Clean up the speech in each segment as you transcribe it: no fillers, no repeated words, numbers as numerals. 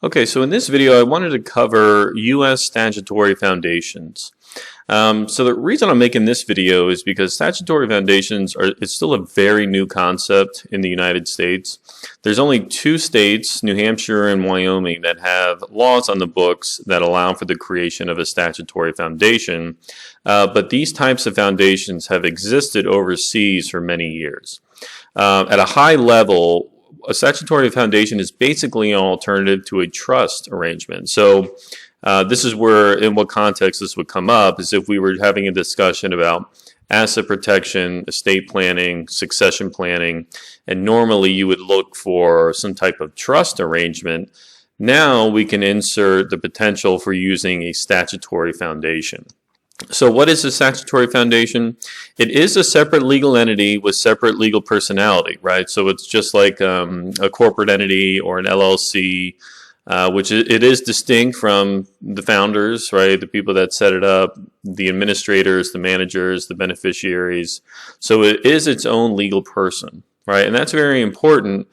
Okay, so in this video, I wanted to cover U.S. statutory foundations. So the reason I'm making this video is because statutory foundations it's still a very new concept in the United States. There's only 2 states, New Hampshire and Wyoming, that have laws on the books that allow for the creation of a statutory foundation. But these types of foundations have existed overseas for many years. At a high level, a statutory foundation is basically an alternative to a trust arrangement. So this is where, in what context this would come up, is if we were having a discussion about asset protection, estate planning, succession planning, and normally you would look for some type of trust arrangement. Now we can insert the potential for using a statutory foundation. So what is a statutory foundation? It is a separate legal entity with separate legal personality, right? So it's just like a corporate entity or an LLC, which it is distinct from the founders, right? The people that set it up, the administrators, the managers, the beneficiaries. So it is its own legal person, right? And that's very important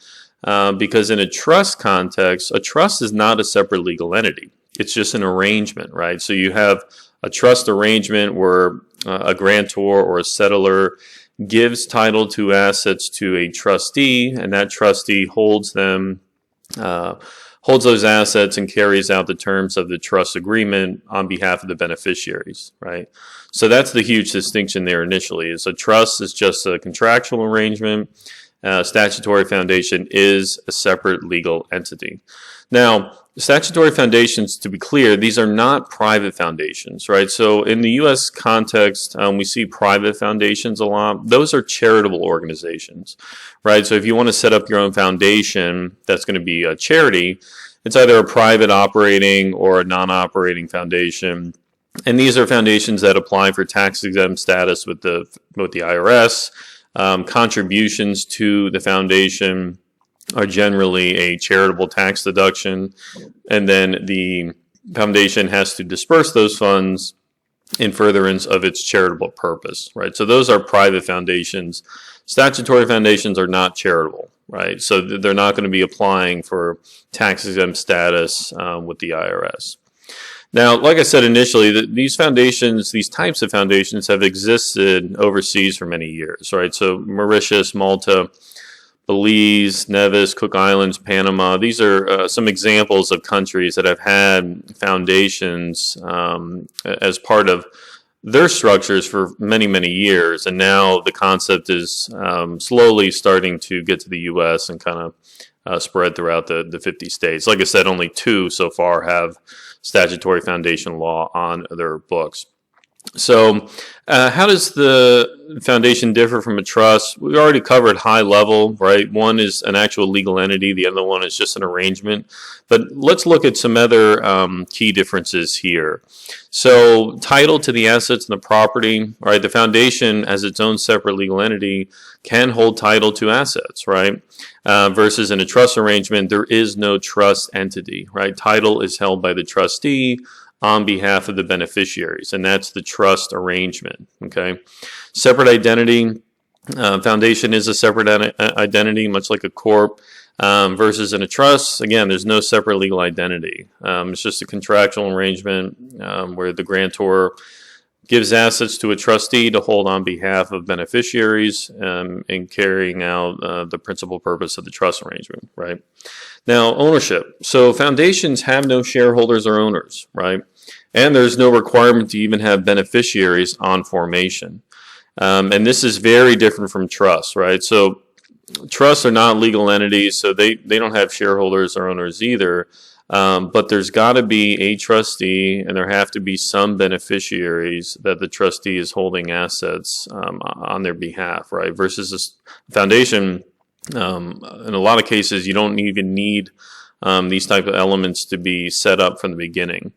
because in a trust context, a trust is not a separate legal entity. It's just an arrangement, right? So you have a trust arrangement where a grantor or a settlor gives title to assets to a trustee, and that trustee holds those assets and carries out the terms of the trust agreement on behalf of the beneficiaries, right? So that's the huge distinction there initially, is a trust is just a contractual arrangement. Statutory foundation is a separate legal entity. Now, statutory foundations, to be clear, these are not private foundations, right? So in the U.S. context, we see private foundations a lot. Those are charitable organizations, right? So if you want to set up your own foundation that's going to be a charity, it's either a private operating or a non-operating foundation. And these are foundations that apply for tax-exempt status with the IRS. Contributions to the foundation are generally a charitable tax deduction, and then the foundation has to disperse those funds in furtherance of its charitable purpose, right? So those are private foundations. Statutory foundations are not charitable, right? So they're not going to be applying for tax-exempt status with the IRS. Now, like I said initially, these foundations, these types of foundations have existed overseas for many years, right? So Mauritius, Malta, Belize, Nevis, Cook Islands, Panama, these are some examples of countries that have had foundations as part of their structures for many, many years. And now the concept is slowly starting to get to the U.S. and kind of spread throughout the 50 states. Like I said, only 2 so far have statutory foundation law on their books. So how does the foundation differ from a trust? We already covered high level, right? One is an actual legal entity. The other one is just an arrangement. But let's look at some other key differences here. So title to the assets and the property, right? The foundation, as its own separate legal entity, can hold title to assets, right? Versus in a trust arrangement, there is no trust entity, right? Title is held by the trustee on behalf of the beneficiaries, and that's the trust arrangement, okay? Separate identity, foundation is a separate identity, much like a corp, versus in a trust, again, there's no separate legal identity. It's just a contractual arrangement where the grantor gives assets to a trustee to hold on behalf of beneficiaries in carrying out the principal purpose of the trust arrangement, right? Now, ownership. So foundations have no shareholders or owners, right? And there's no requirement to even have beneficiaries on formation. And this is very different from trusts, right? So trusts are not legal entities, so they don't have shareholders or owners either. But there's got to be a trustee, and there have to be some beneficiaries that the trustee is holding assets on their behalf, right? Versus a foundation, in a lot of cases, you don't even need these type of elements to be set up from the beginning,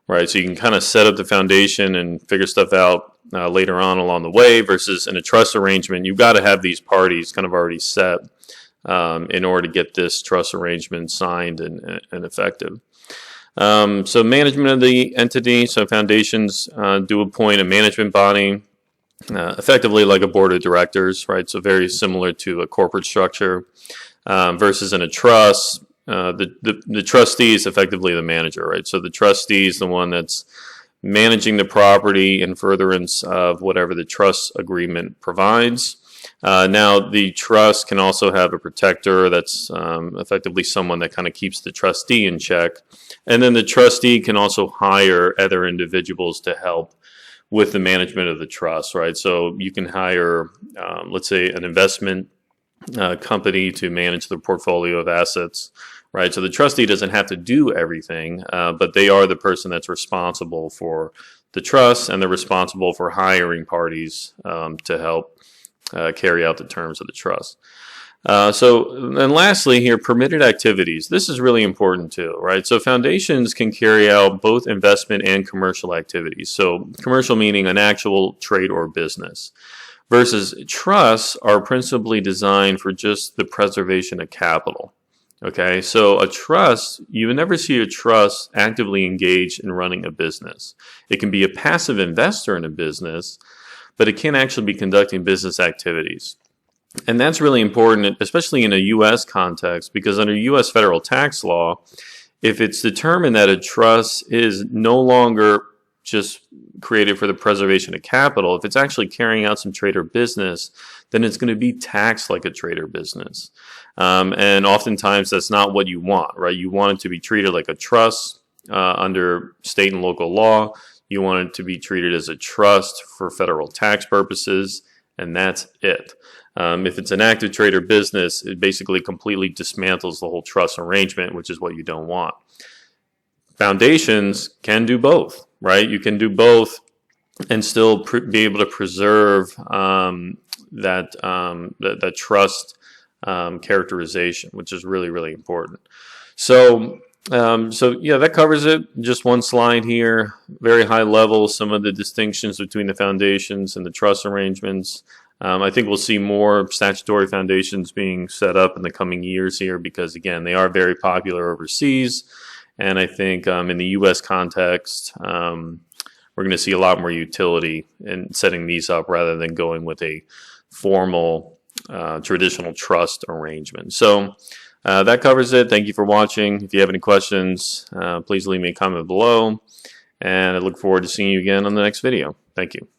right? So you can kind of set up the foundation and figure stuff out later on along the way, versus in a trust arrangement, you've got to have these parties kind of already set in order to get this trust arrangement signed and effective. So management of the entity, so foundations do appoint a management body, effectively like a board of directors, right? So very similar to a corporate structure, versus in a trust, the trustee is effectively the manager, right? So the trustee is the one that's managing the property in furtherance of whatever the trust agreement provides. Now, the trust can also have a protector that's effectively someone that kind of keeps the trustee in check. And then the trustee can also hire other individuals to help with the management of the trust, right? So you can hire, let's say, an investment company to manage the portfolio of assets, right? So the trustee doesn't have to do everything, but they are the person that's responsible for the trust, and they're responsible for hiring parties to help carry out the terms of the trust. And lastly here, permitted activities. This is really important too, right? So foundations can carry out both investment and commercial activities. So commercial meaning an actual trade or business, versus trusts are principally designed for just the preservation of capital. Okay, so a trust, you would never see a trust actively engaged in running a business. It can be a passive investor in a business, but it can't actually be conducting business activities. And that's really important, especially in a U.S. context, because under U.S. federal tax law, if it's determined that a trust is no longer just created for the preservation of capital, if it's actually carrying out some trade or business, then it's going to be taxed like a trade or business. And oftentimes that's not what you want, right? You want it to be treated like a trust under state and local law. You want it to be treated as a trust for federal tax purposes, and that's it. If it's an active trade or business, it basically completely dismantles the whole trust arrangement, which is what you don't want. Foundations can do both, right? You can do both and still be able to preserve that trust characterization, which is really, really important. So yeah, that covers it. Just one slide here, very high level, some of the distinctions between the foundations and the trust arrangements. I think we'll see more statutory foundations being set up in the coming years here because, again, they are very popular overseas. And I think in the U.S. context, we're going to see a lot more utility in setting these up rather than going with a formal traditional trust arrangement. So that covers it. Thank you for watching. If you have any questions, please leave me a comment below. And I look forward to seeing you again on the next video. Thank you.